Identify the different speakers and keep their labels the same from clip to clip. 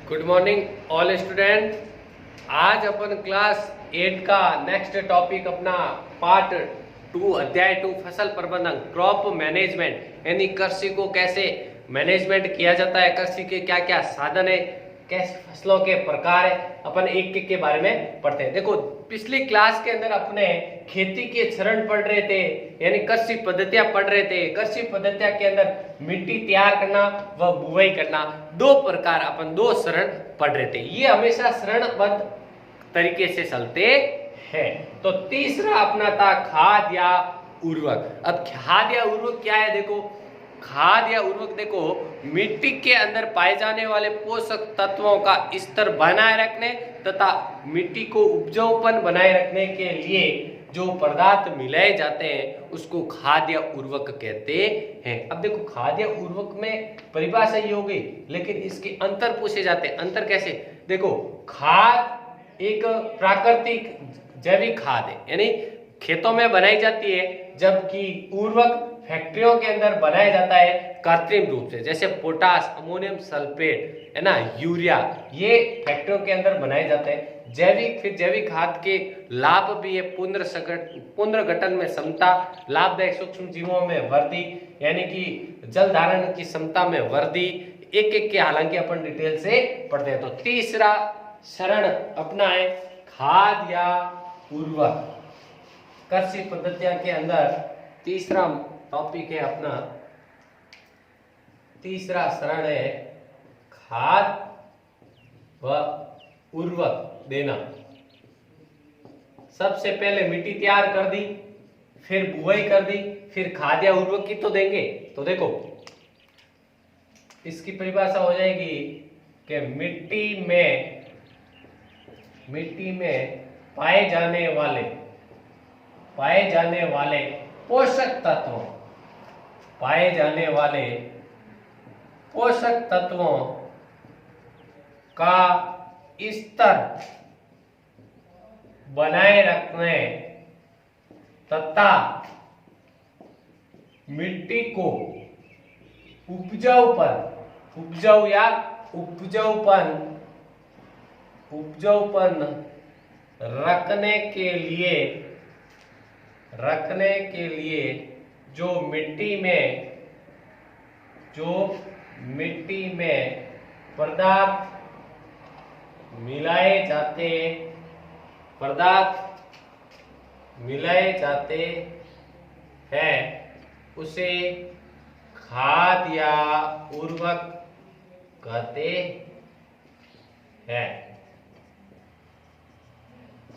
Speaker 1: Good morning all student. आज अपन class 8 का next topic अपना पार्ट 2 अध्याय 2 फसल प्रबंधन क्रॉप मैनेजमेंट यानी कृषि को कैसे मैनेजमेंट किया जाता है, कृषि के क्या क्या साधन है, कैसे फसलों के प्रकार है, अपन एक एक के बारे में पढ़ते हैं। देखो पिछली क्लास के अंदर अपने खेती के चरण पढ़ रहे थे यानी कृषि पद्धतियां पढ़ रहे थे। कृषि पद्धतियां के अंदर मिट्टी तैयार करना व बुवाई करना, दो प्रकार अपन दो चरण पढ़ रहे थे। ये हमेशा चरणबद्ध तरीके से चलते हैं। तो तीसरा अपना था खाद या उर्वरक। अब खाद या उर्वरक क्या है? देखो खाद या उर्वरक देखो मिट्टी के अंदर पाए जाने वाले पोषक तत्वों का स्तर बनाए रखने तथा मिट्टी को उपजाऊपन बनाए रखने के लिए जो पदार्थ मिलाए जाते हैं उसको खाद या उर्वरक कहते हैं। अब देखो खाद या उर्वरक में परिभाषा ये हो गई, लेकिन इसके अंतर पूछे जाते हैं। अंतर कैसे? देखो खाद एक प्राकृतिक जैविक खाद है यानी खेतों में बनाई जाती है, जबकि उर्वरक फैक्ट्रियों के अंदर बनाया जाता है कृत्रिम रूप से, जैसे पोटास, अमोनियम सल्फेट है ना, यूरिया, ये फैक्ट्रियों के अंदर बनाए जाते हैं। जैविक खाद के लाभ भी है पुनर्गठन में क्षमता, लाभदायक सूक्ष्म जीवों में वृद्धि यानी कि जल धारण की क्षमता में वृद्धि, एक एक के हालांकि अपन डिटेल से पढ़ते हैं। तो तीसरा चरण अपना है खाद या उर्वरक। कृषि पद्धतियों के अंदर तीसरा टॉपिक है अपना, तीसरा चरण है खाद व उर्वरक देना। सबसे पहले मिट्टी तैयार कर दी, फिर बुआई कर दी, फिर खाद या उर्वरक की तो देंगे। तो देखो इसकी परिभाषा हो जाएगी कि मिट्टी में पाए जाने वाले पोषक तत्वों का स्तर बनाए रखने तथा मिट्टी को उपजाऊपन रखने के लिए जो मिट्टी में पदार्थ मिलाए जाते हैं उसे खाद या उर्वरक कहते हैं।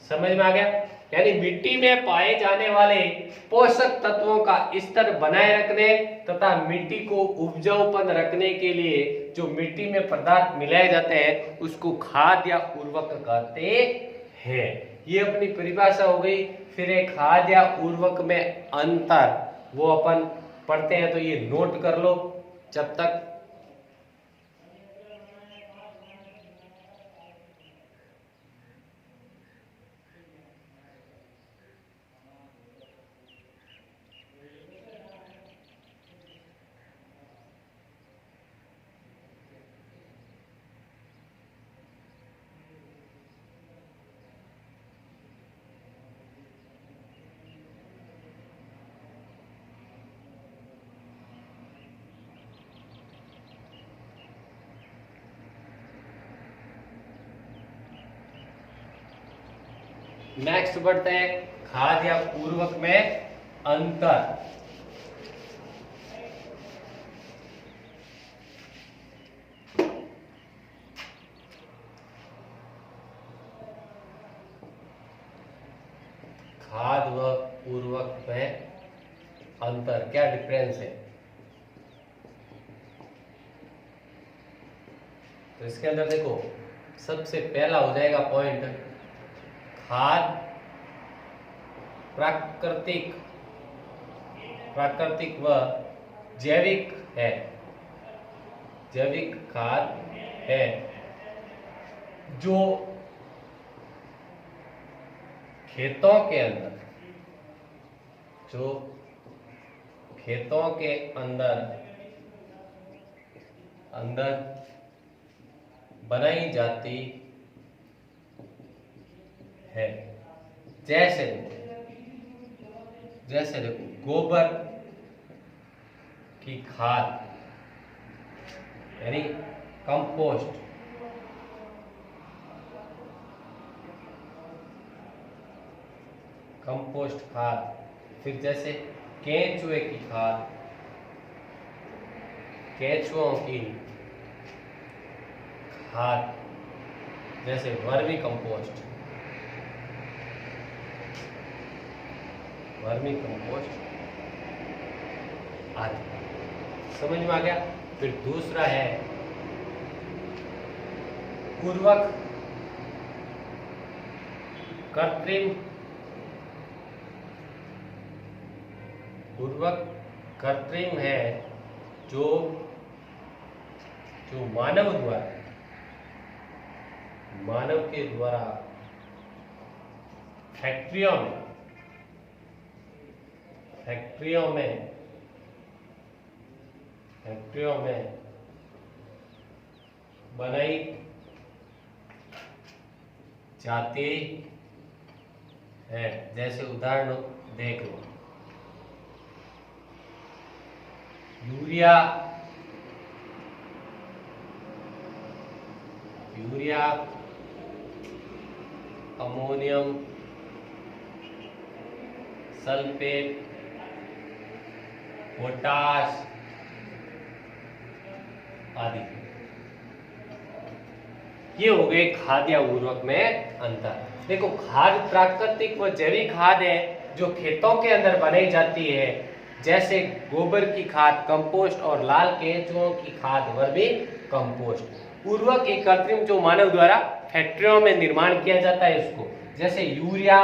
Speaker 1: समझ में आ गया? यानी मिट्टी में पाए जाने वाले पोषक तत्वों का स्तर बनाए रखने तथा मिट्टी को उपजाऊपन रखने के लिए जो मिट्टी में पदार्थ मिलाए जाते हैं उसको खाद या उर्वरक कहते हैं। ये अपनी परिभाषा हो गई। फिर एक खाद या उर्वरक में अंतर वो अपन पढ़ते हैं, तो ये नोट कर लो जब तक। नेक्स्ट बढ़ते हैं खाद या उर्वरक में अंतर। खाद व उर्वरक में अंतर, क्या डिफरेंस है? तो इसके अंदर देखो सबसे पहला हो जाएगा पॉइंट, खाद प्राकृतिक व जैविक है। जैविक खाद है जो खेतों के अंदर बनाई जाती है। जैसे देखो गोबर की खाद यानी कंपोस्ट, खाद। फिर जैसे केंचुए की खाद, केंचुओं की खाद, जैसे वर्मी कंपोस्ट, आदि। समझ में आ गया। फिर दूसरा है उर्वरक कृत्रिम है जो मानव के द्वारा फैक्ट्रियों में बनाई जाती है। जैसे उदाहरण देख लो, यूरिया, अमोनियम सल्फेट, पोटाश आदि। ये हो गए खाद या उर्वरक में अंतर। देखो, खाद प्राकृतिक व जैविक खाद है जो खेतों के अंदर बनाई जाती है, जैसे गोबर की खाद कंपोस्ट और लाल केंचुओं की खाद वर्मी कंपोस्ट। उर्वरक एक कृत्रिम जो मानव द्वारा फैक्ट्रियों में निर्माण किया जाता है उसको, जैसे यूरिया,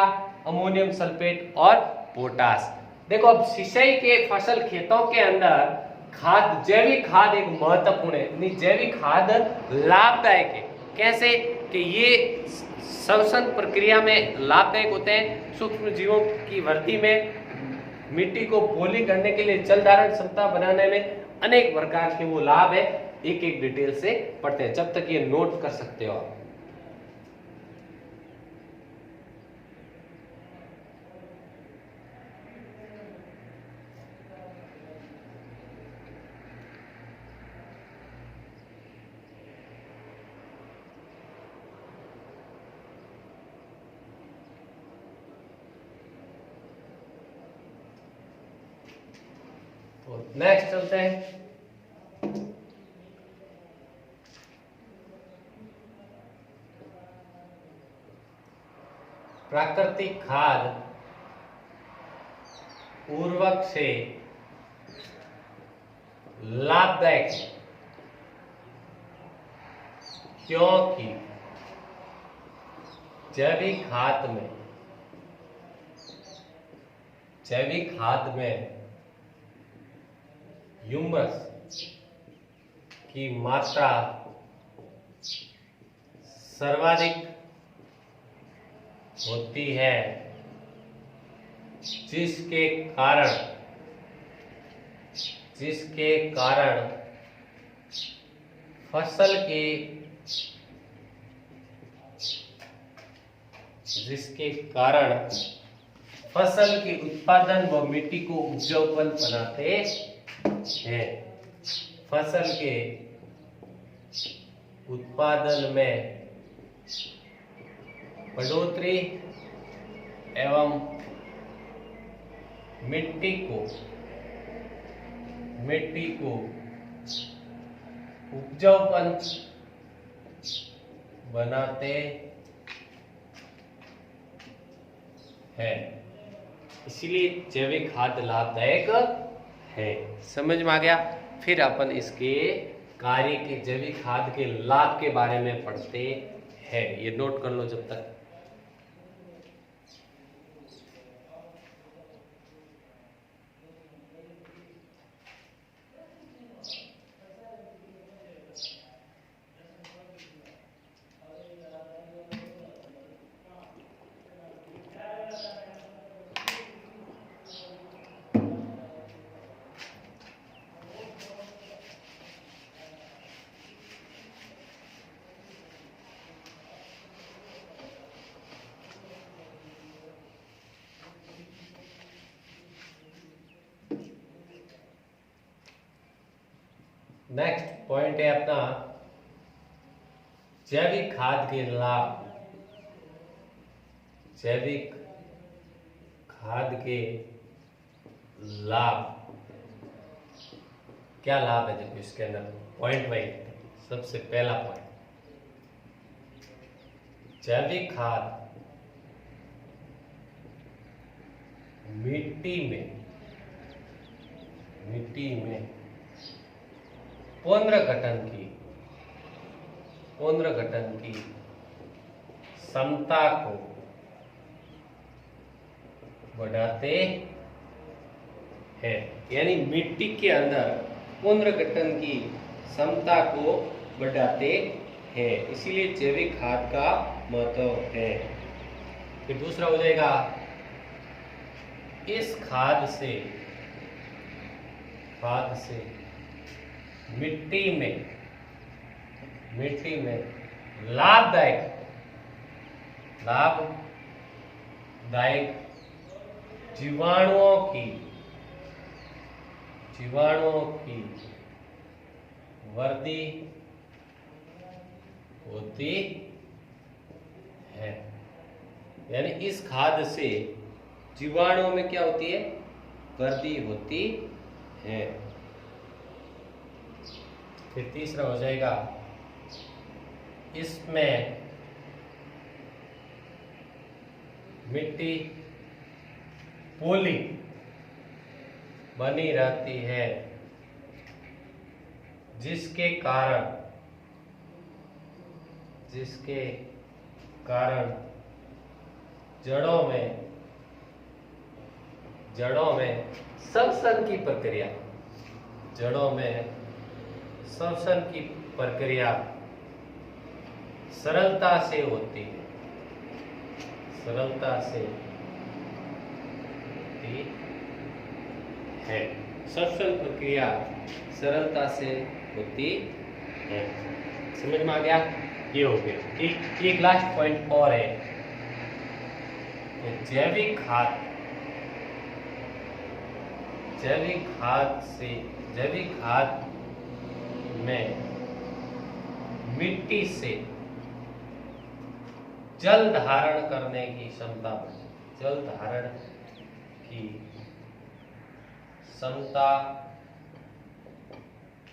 Speaker 1: अमोनियम सल्फेट और पोटाश। देखो, अब सिंचाई के फसल खेतों के अंदर खाद, जैविक खाद एक महत्वपूर्ण है। जैविक खाद लाभदायक है। कैसे कि ये श्वसन प्रक्रिया में लाभदायक होते हैं, सूक्ष्म जीवों की वृद्धि में, मिट्टी को पोली करने के लिए, जल धारण क्षमता बनाने में अनेक प्रकार के वो लाभ है। एक एक डिटेल से पढ़ते हैं, जब तक ये नोट कर सकते हो आप। तो नेक्स्ट चलते हैं। प्राकृतिक खाद उर्वरक से लाभदायक है, क्योंकि जैविक खाद में ह्यूमस की मात्रा सर्वाधिक होती है, जिसके कारण फसल के उत्पादन व मिट्टी को उपजाऊपन बनाते हैं। फसल के उत्पादन में बढ़ोतरी एवं मिट्टी को उपजाऊपन बनाते हैं, इसलिए जैविक खाद लाभदायक है। समझ में आ गया। फिर अपन इसके कार्य के, जैविक खाद के लाभ के बारे में पढ़ते हैं। ये नोट कर लो जब तक। नेक्स्ट पॉइंट है अपना जैविक खाद के लाभ। जैविक खाद के लाभ, क्या लाभ है? देखो इसके अंदर पॉइंट वाइज सबसे पहला पॉइंट, जैविक खाद मिट्टी में पुनर्गठन की क्षमता को बढ़ाते हैं। यानी मिट्टी के अंदर पुनर्गठन की क्षमता को बढ़ाते हैं, इसीलिए जैविक खाद का महत्व है। फिर दूसरा हो जाएगा, इस खाद से मिट्टी में लाभदायक जीवाणुओं की वृद्धि होती है। यानी इस खाद से जीवाणुओं में क्या होती है? वृद्धि होती है। फिर तीसरा हो जाएगा, इसमें मिट्टी पोली बनी रहती है, जिसके कारण जड़ों में श्वसन की प्रक्रिया सरलता से होती है। श्वसन प्रक्रिया सरलता से होती है। समझ में आ गया? ये हो गया। एक लास्ट पॉइंट और है, जैविक खाद में मिट्टी से जल धारण करने की क्षमता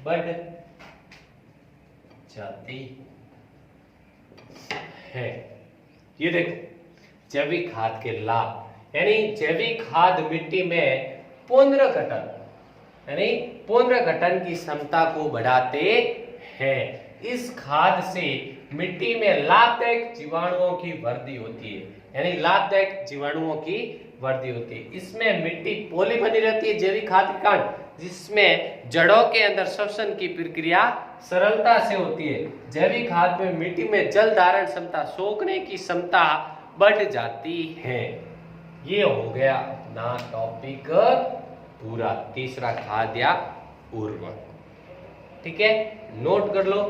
Speaker 1: बढ़ जाती है। ये देखो जैविक खाद के लाभ, यानी जैविक खाद मिट्टी में पुनर्गठन की क्षमता को बढ़ाते हैं। इस खाद से मिट्टी में लाभदायक जीवाणुओं की वृद्धि होती है, यानी लाभदायक जीवाणुओं की वृद्धि होती है। इसमें मिट्टी पोली बनी रहती है जैविक खाद के कारण, जिसमें जड़ों के अंदर श्वसन की प्रक्रिया सरलता से होती है। जैविक खाद में मिट्टी में जल धारण क्षमता, सोखने की क्षमता बढ़ जाती है। ये हो गया अपना टॉपिक पूरा, तीसरा खाद या उर्वरक। ठीक है, नोट कर लो।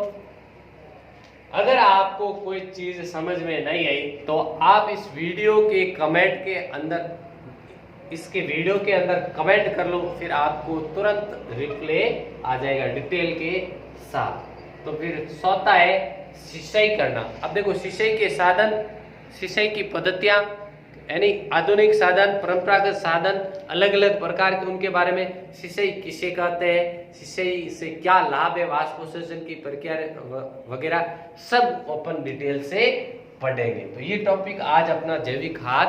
Speaker 1: अगर आपको कोई चीज समझ में नहीं आई तो आप इस वीडियो के वीडियो के अंदर कमेंट कर लो, फिर आपको तुरंत रिप्लाई आ जाएगा डिटेल के साथ। तो फिर सौता है सिंचाई करना। अब देखो सिंचाई के साधन, सिंचाई की पद्धतियां, यानी आधुनिक साधन, परंपरागत साधन, अलग अलग प्रकार के, उनके बारे में सिंचाई किसे कहते हैं, सिंचाई से क्या लाभ है, वाष्पोत्सर्जन की प्रक्रिया वगैरह सब ओपन डिटेल से पढ़ेंगे। तो ये टॉपिक आज अपना जैविक खाद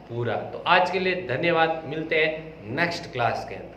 Speaker 1: पूरा। तो आज के लिए धन्यवाद, मिलते हैं नेक्स्ट क्लास के अंदर।